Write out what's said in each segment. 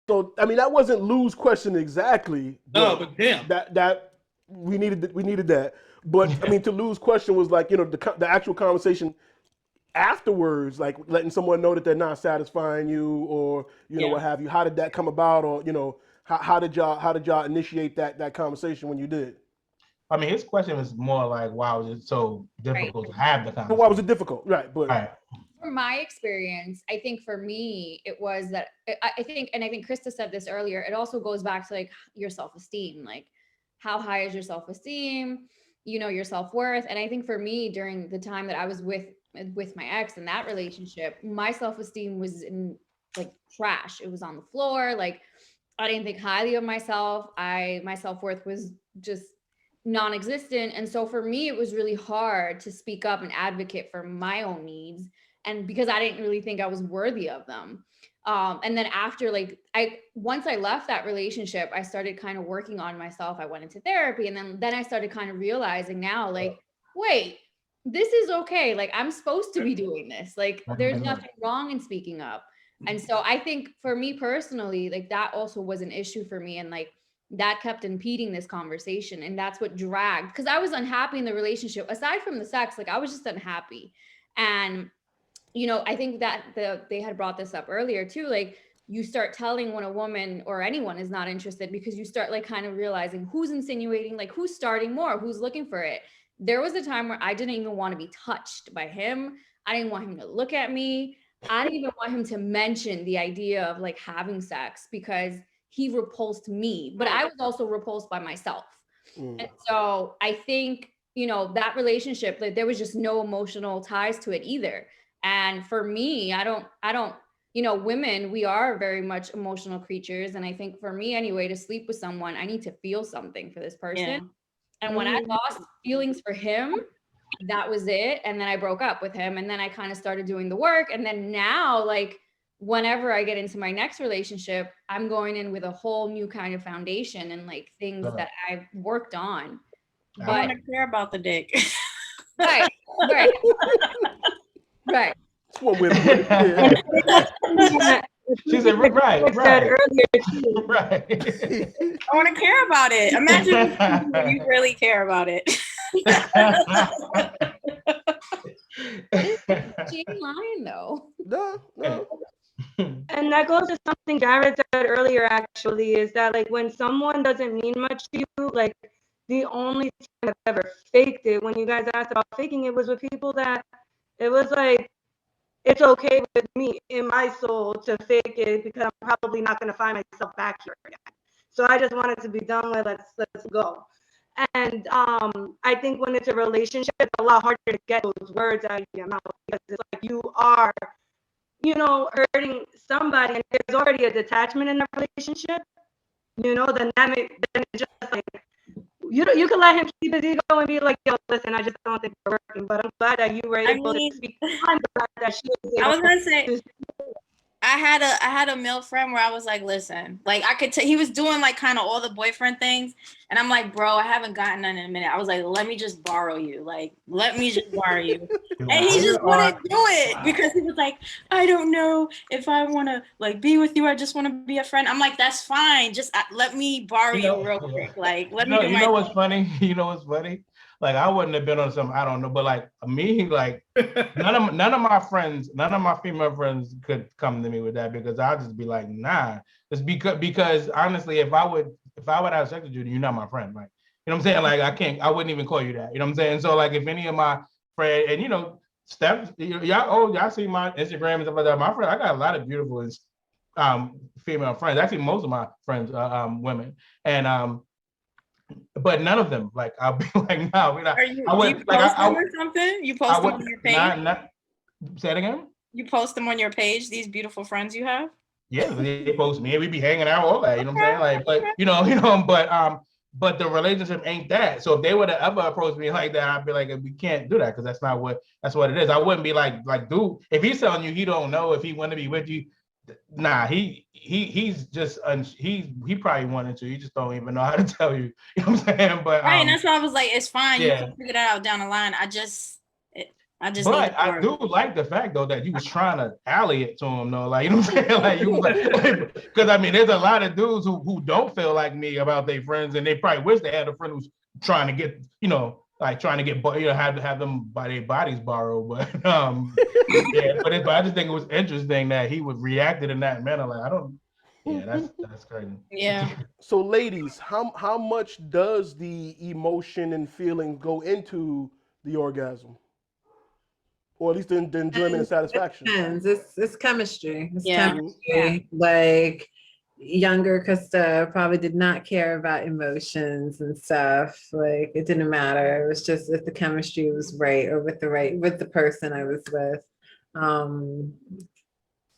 So I mean, that wasn't Lou's question exactly, Oh, but but damn. that we needed that. But I mean, to Lou's question was like, the actual conversation afterwards, like letting someone know that they're not satisfying you, or Yeah. what have you. How did that come about, or how did y'all initiate that conversation when you did? I mean, his question was more like, why was it so Right. difficult to have the But why was it conversation? difficult? Right, All but right. From my experience, I think for me, it was that I think, and I think Krista said this earlier, it also goes back to like your self-esteem. Like, how high is your self-esteem? Your self-worth. And I think for me, during the time that I was with my ex in that relationship, my self-esteem was in like trash. It was on the floor. Like, I didn't think highly of myself. My self-worth was just non-existent. And so for me, it was really hard to speak up and advocate for my own needs. And because I didn't really think I was worthy of them. And then after, like, once I left that relationship, I started kind of working on myself. I went into therapy, and then I started kind of realizing now, like, wait, this is okay. Like, I'm supposed to be doing this. Like, there's nothing wrong in speaking up. And so I think for me personally, like, that also was an issue for me. And like, that kept impeding this conversation. And that's what dragged, because I was unhappy in the relationship. Aside from the sex, like, I was just unhappy. And I think that they had brought this up earlier too. Like, you start telling when a woman or anyone is not interested, because you start like kind of realizing who's insinuating, like who's starting more, who's looking for it. There was a time where I didn't even want to be touched by him. I didn't want him to look at me. I didn't even want him to mention the idea of like having sex, because he repulsed me, but I was also repulsed by myself. And so I think, that relationship, like, there was just no emotional ties to it either. And for me, I don't, women, we are very much emotional creatures. And I think for me anyway, to sleep with someone, I need to feel something for this person. Yeah. And when I lost feelings for him, that was it. And then I broke up with him. And then I kind of started doing the work. And then now, like, whenever I get into my next relationship, I'm going in with a whole new kind of foundation and like things that I've worked on. I But don't care about the dick. right, right, right. it's one way to put it. Yeah. She said, right, I said right, earlier, right. I want to care about it. Imagine if you really care about it. She ain't lying though. No. and that goes to something Jared said earlier, actually, is that like when someone doesn't mean much to you, like the only time I've ever faked it, when you guys asked about faking it, was with people that it was like, it's okay with me in my soul to fake it because I'm probably not going to find myself back here again. So I just wanted to be done with, let's go. And I think when it's a relationship, it's a lot harder to get those words out of your mouth, because it's like you are, hurting somebody, and there's already a detachment in the relationship. Then then it's just like you can let him keep his ego and be like, yo, listen, I just don't think we're working. But I'm glad that you were able to speak on the fact that she was able I was gonna say, I had a male friend where I was like, listen, like I could tell he was doing like kind of all the boyfriend things, and I'm like, bro, I haven't gotten none in a minute. I was like, let me just borrow you, like let me just borrow you, and he just wouldn't do it because he was like, I don't know if I want to like be with you. I just want to be a friend. I'm like, that's fine. Just let me borrow you real quick. Like let me do my. You know what's funny? You know what's funny? Like I wouldn't have been on some, I don't know, but like me, like none of my friends, none of my female friends could come to me with that, because I'd just be like, nah. It's because honestly, if I would have sex with you, you're not my friend. Like, you know what I'm saying? Like I wouldn't even call you that. You know what I'm saying? So like if any of my friends, and Steph, y'all see my Instagram and stuff like that. My friend, I got a lot of beautiful female friends. Actually, most of my friends are women. And but none of them, like I'll be like, no, we're not. Do you post them or something? You post them on your page? Say it again? You post them on your page, these beautiful friends you have? Yeah, they post me, we be hanging out, all that, you know what I'm saying? Like, but the relationship ain't that. So if they would have ever approached me like that, I'd be like, we can't do that, because that's what it is. I wouldn't be like, dude, if he's telling you he don't know if he want to be with you, nah, he's just he probably wanted to. He just don't even know how to tell you. You know what I'm saying? But right, and that's why I was like, it's fine. Yeah. You can figure that out down the line. I just need But to I work. do like the fact though that you was trying to alley it to him though, like you know what I'm saying, like you was like, because I mean, there's a lot of dudes who don't feel like me about their friends, and they probably wish they had a friend who's trying to get, like trying to get, have them by their bodies borrowed, but yeah, but I just think it was interesting that he would reacted in that manner, like I don't, yeah, that's crazy. Yeah. So, ladies, how much does the emotion and feeling go into the orgasm, or at least the enjoyment and satisfaction? Depends. It's chemistry. It's Yeah. chemistry. Like younger Krista probably did not care about emotions and stuff. Like it didn't matter. It was just if the chemistry was right or with the person I was with.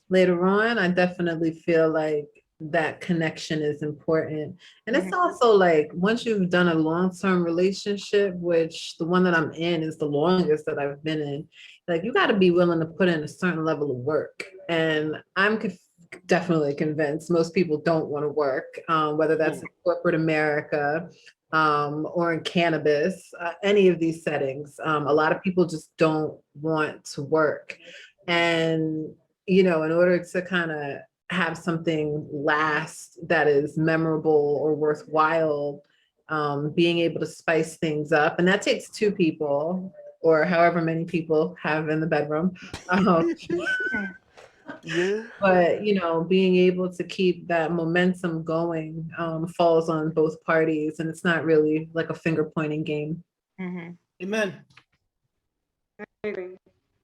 Later on, I definitely feel like that connection is important. And it's also like once you've done a long-term relationship, which the one that I'm in is the longest that I've been in, like you got to be willing to put in a certain level of work. And I'm definitely convinced most people don't want to work, whether that's in corporate America or in cannabis, any of these settings. A lot of people just don't want to work. And in order to kind of have something last that is memorable or worthwhile, being able to spice things up. And that takes two people or however many people have in the bedroom. Yeah. But, being able to keep that momentum going falls on both parties. And it's not really like a finger pointing game. Mm-hmm. Amen. I agree.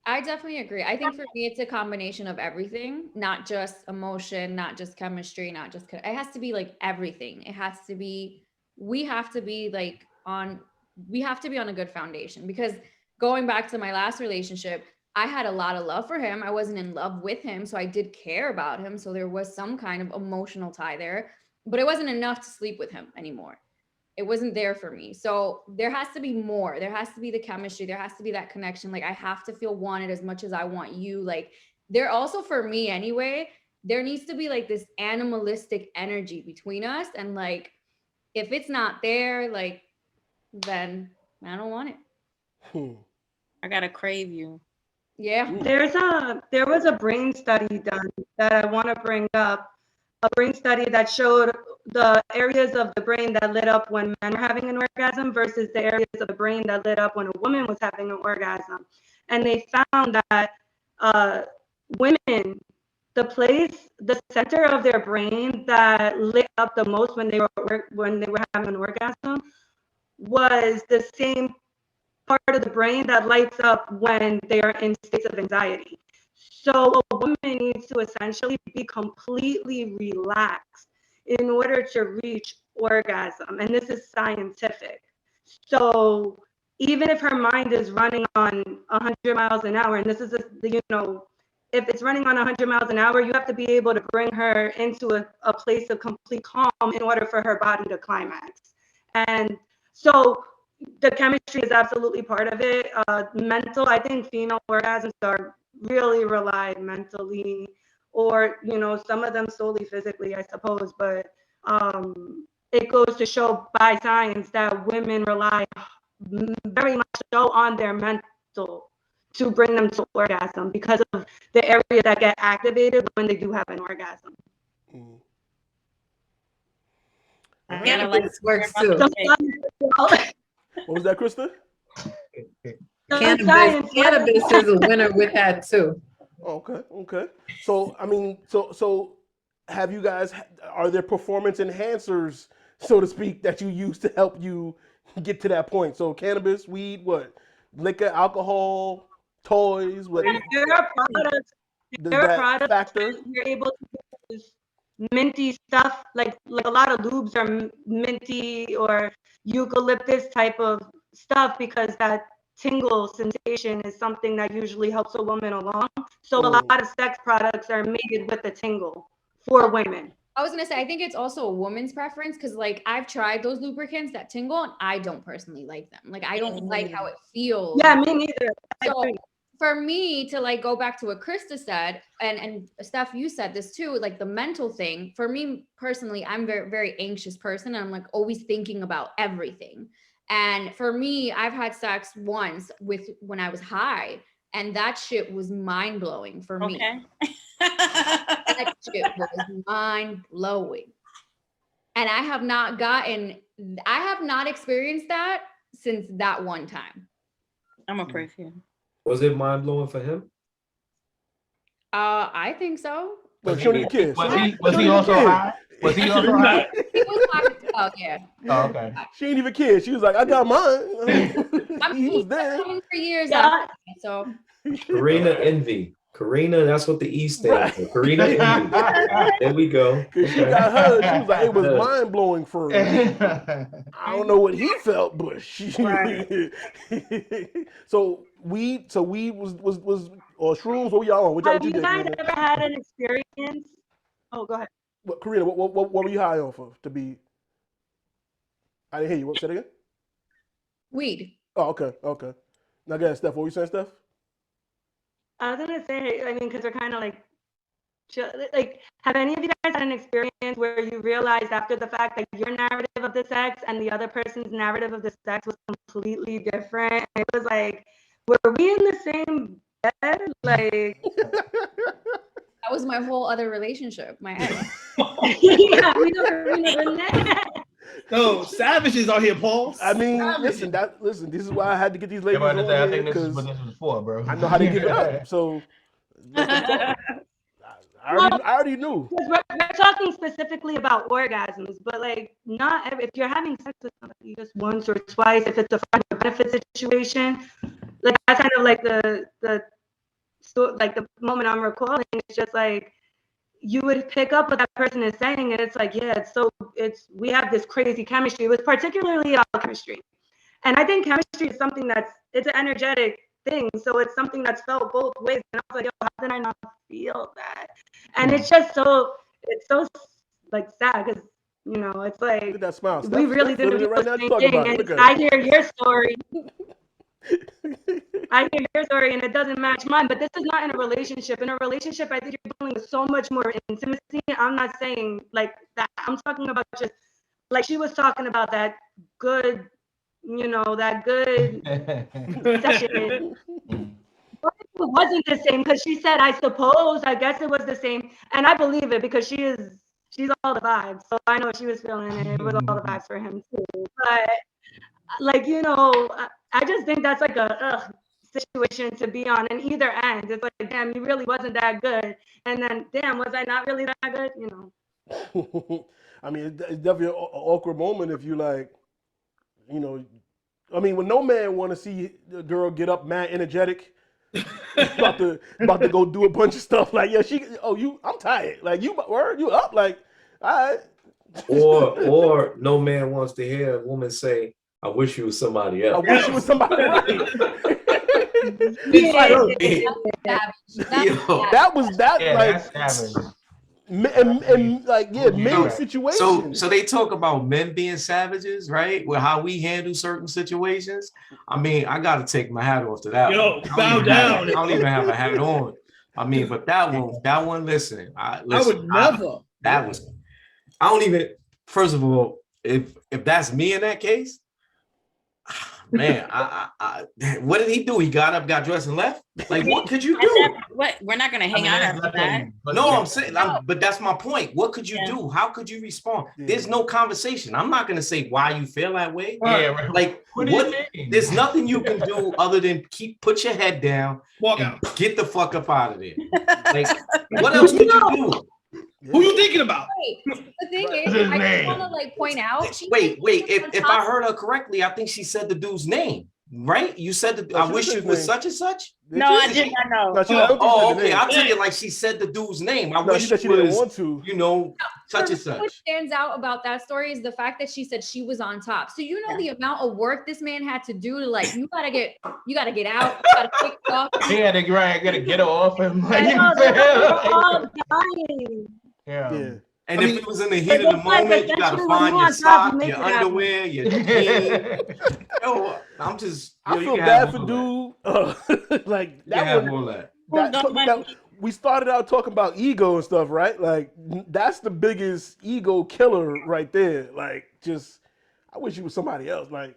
I definitely agree. I think for me, it's a combination of everything, not just emotion, not just chemistry, not just, it has to be like everything. It has to be, we have to be on a good foundation, because going back to my last relationship, I had a lot of love for him. I wasn't in love with him. So I did care about him. So there was some kind of emotional tie there, but it wasn't enough to sleep with him anymore. It wasn't there for me. So there has to be more. There has to be the chemistry. There has to be that connection. Like I have to feel wanted as much as I want you. Like there also, for me anyway, there needs to be like this animalistic energy between us. And like, if it's not there, like, then I don't want it. I gotta crave you. Yeah. There was a brain study done that I want to bring up. A brain study that showed the areas of the brain that lit up when men were having an orgasm versus the areas of the brain that lit up when a woman was having an orgasm. And they found that women, the center of their brain that lit up the most when they were having an orgasm was the same part of the brain that lights up when they are in states of anxiety. So a woman needs to essentially be completely relaxed in order to reach orgasm. And this is scientific. So even if her mind is running on 100 miles an hour, and this is, if it's running on 100 miles an hour, you have to be able to bring her into a place of complete calm in order for her body to climax. And so the chemistry is absolutely part of it. Mental, I think female orgasms are really relied mentally, or some of them solely physically, I suppose, but it goes to show by science that women rely very much so on their mental to bring them to orgasm because of the areas that get activated when they do have an orgasm. Cannabis works too. What was that, Krista? Cannabis is a winner with that too. Okay. So I mean, so have you guys? Are there performance enhancers, so to speak, that you use to help you get to that point? So cannabis, weed, what? Liquor, alcohol, toys, what? There are products factor? you're able to use minty stuff, like a lot of lubes are minty or eucalyptus type of stuff, because that tingle sensation is something that usually helps a woman along. So a lot of sex products are made with the tingle for women. I was gonna say, I think it's also a woman's preference, because like I've tried those lubricants that tingle and I don't personally like them. Like I don't like how it feels. Yeah, me neither. So for me to like go back to what Krista said, and Steph, you said this too, like the mental thing. For me personally, I'm very, very anxious person. And I'm like always thinking about everything. And for me, I've had sex once when I was high, And that shit was mind blowing for me. Okay. That shit was mind blowing. And I have not experienced that since that one time. I'm gonna pray for you. Was it mind blowing for him? I think so. Look, she don't even care. Was he also high? Was he also high? He was high as fuck, yeah. Oh, okay. She ain't even care. She was like, I got mine. He was there. Coming for years Yeah. after that, so Karina Envy. Karina, that's what the E stands for. Karina Envy. There we go. Cause she got her. She was like, it was mind blowing for her. I don't know what he felt, but she. So weed was or shrooms. What were y'all on? What Have you you did? guys Karina? ever had an experience? Oh, go ahead. What, Karina, what were you high on for to be? I didn't hear you. What said again? weed. Oh, okay. Now, go ahead, Steph. What were you saying, Steph? I was gonna say, I mean, because they're kind of like, like, have any of you guys had an experience where you realized after the fact that your narrative of the sex and the other person's narrative of the sex was completely different? It was like, were we in the same bed? Like, That was my whole other relationship, my ex. yeah, we never met. No, savages are here, Paul. I mean, Savages. listen. This is why I had to get these Yeah, ladies but on I here think this is because what this was for, bro. I know how to give it up. So let them talk. I already knew. Because we're talking specifically about orgasms, but like not if you're having sex with somebody just once or twice, if it's a friend or benefit situation, like that's kind of like the moment I'm recalling. It's just like you would pick up what that person is saying, and it's like, yeah, we have this crazy chemistry. It was particularly about chemistry, and I think chemistry is something it's an energetic thing, so it's something that's felt both ways. And I was like, yo, how did I not feel that? And it's just so like sad because it's Look like at that smile. we Steph, really Steph didn't feeling feel it right the now. same You talking thing. about it. And Look I at hear your story. it. I hear your story and it doesn't match mine, but this is not in a relationship. In a relationship, I think you're dealing with so much more intimacy. I'm not saying like that. I'm talking about just like she was talking about that good, that good session. But it wasn't the same because she said, I guess it was the same. And I believe it because she's all the vibes. So I know she was feeling it. It was all the vibes for him too. But like, I just think that's like a situation to be on in either end. It's like, damn, you really wasn't that good. And then, damn, was I not really that good? I mean, it's definitely an awkward moment if you like, I mean, when no man want to see the girl get up mad energetic, about to go do a bunch of stuff like, yeah, I'm tired. Like you up? Like, all right. Or no man wants to hear a woman say, I wish you was somebody else. I wish you was somebody right. It's like, That was that Yeah, like that's savage. and like main Right. situation. So they talk about men being savages, right? With how we handle certain situations. I mean, I gotta take my hat off to that. Yo, one. bow down. I don't even have a hat on. I mean, but that one, listen. I would never. I don't even. First of all, if that's me in that case, man, what did he do? He got up, got dressed, and left. Like, what could you do? What? We're not gonna hang out after that. No, I'm saying, but that's my point. What could you do? How could you respond? Yeah. There's no conversation. I'm not gonna say why you feel that way. Yeah, right. Like, What do you mean? there's nothing you can do other than put your head down, Walk and out. get the fuck up out of there. Like, what else could you do? Who you thinking about? Wait, the thing Right. is, I just want to like point out. Wait. If I heard her correctly, I think she said the dude's name, right? You said No, I she wish said you his was name. such and such. No, I did not know. No, I don't think she said the Okay. name. I took it like she said the dude's name. I No, wish she said she it didn't was, want to. such and For me, what such. stands out about that story is the fact that she said she was on top. So the amount of work this man had to do to like, you gotta get out, you gotta take off. He had to gotta get her off him. Like, I you know, know they what I'm were saying? all dying. Yeah. And I if mean, it was in the heat of the it's like moment, you gotta essentially find when your you on top, sock, you make your it happen. underwear, your jeans. Yo, I'm just. I you feel can bad have for all that. dude. Like You can that have one. all that. We started out talking about ego and stuff, right? Like that's the biggest ego killer right there. Like, just I wish you was somebody else. Like,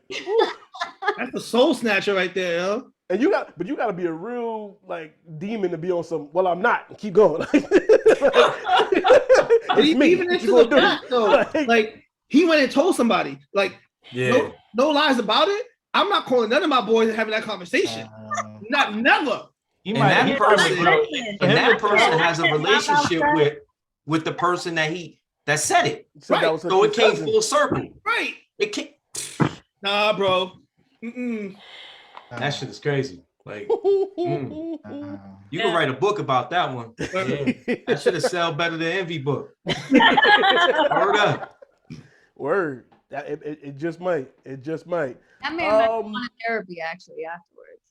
That's a soul snatcher right there, yo. And you got to be a real like demon to be on some. Well, I'm not. Keep going. It's me. Even What into you gonna the do? fact, though, like he went and told somebody, like, Yeah. no lies about it. I'm not calling none of my boys and having that conversation. Not never. And that person has a Listen, relationship with the person that said it. So Right. that was So it came cousin. full circle. Right. It came. Nah, bro. Mm-mm. That shit is crazy. Like, you can write a book about that one. That should have sell better than Envy book. Word up. Word. It just might. It just might. That man might want therapy actually afterwards.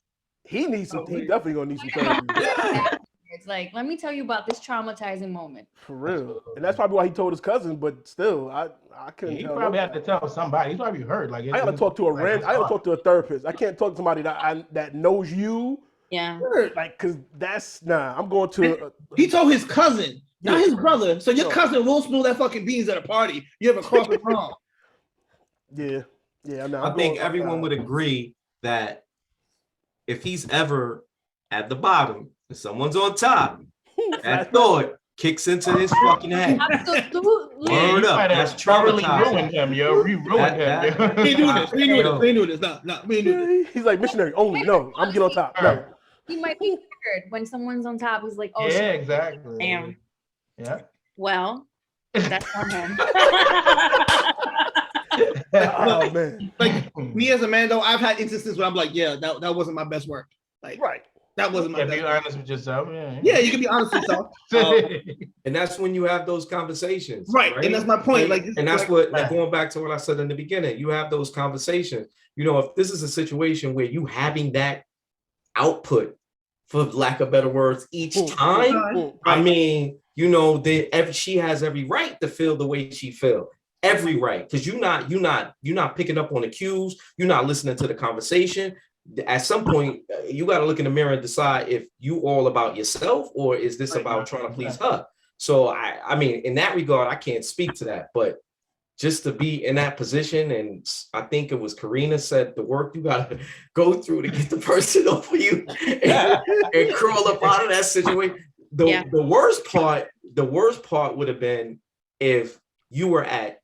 He needs some. He definitely gonna need some therapy. It's like, let me tell you about this traumatizing moment. For real. And that's probably why he told his cousin. But still, I couldn't. He tell probably nobody. had to tell somebody. He's probably hurt. Like I gotta talk to I gotta talk to a therapist. I can't talk to somebody that knows you. Yeah. Like, cause that's I'm going to. He told his cousin, not Yeah. his brother. So your No. cousin will spill that fucking beans at a party. You ever cross it wrong? Yeah. No, I think everyone would agree that if he's ever at the bottom and someone's on top, that thought kicks into his fucking head. Absolutely. Word up. That's traumatizing. Ruined him, yo. We ruined him. We ain't doing this. We ain't doing this. We ain't doing this. No, we ain't doing this. He's like missionary only. No, I'm getting on top. No. He might be triggered when someone's on top. He's like, oh, Yeah, shit. exactly. Damn. Yeah. Well, that's on him. Oh man. Like me as a man though, I've had instances where I'm like, yeah, that wasn't my best work. Like, Right. that wasn't my If best you're work. honest with yourself, yeah. Yeah, you can be honest with yourself. And that's when you have those conversations. Right. And that's my point. Like, and that's what, like, going back to what I said in the beginning, you have those conversations. You know, if this is a situation where you having that output, for lack of better words, each time, I mean, you know, she has every right to feel the way she feel. Every right, because you're not picking up on the cues. You're not listening to the conversation. At some point, you got to look in the mirror and decide if you all about yourself or is this about trying to please her. So I mean, in that regard, I can't speak to that, but just to be in that position, and I think it was Karina said the work you got to go through to get the person over you and crawl up out of that situation. The worst part would have been if you were at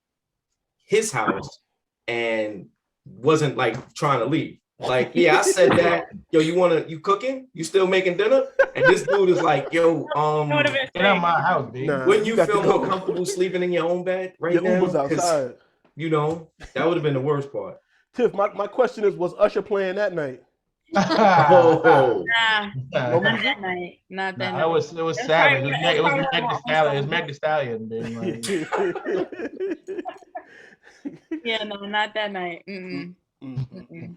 his house and wasn't like trying to leave. Like, yeah, I said that. Yo, you cooking? You still making dinner? And this dude is like, yo, get out of my house, dude. Wouldn't you feel more comfortable sleeping in your own bed right now? Uber's outside. You know, that would have been the worst part. Tiff, my question is, was Usher playing that night? Oh, Not that night. Not that night. It was savage. It was Meg Thee Stallion. It was Meg Thee Stallion, dude. Like. Yeah, no, not that night. Mm-mm. Mm-mm.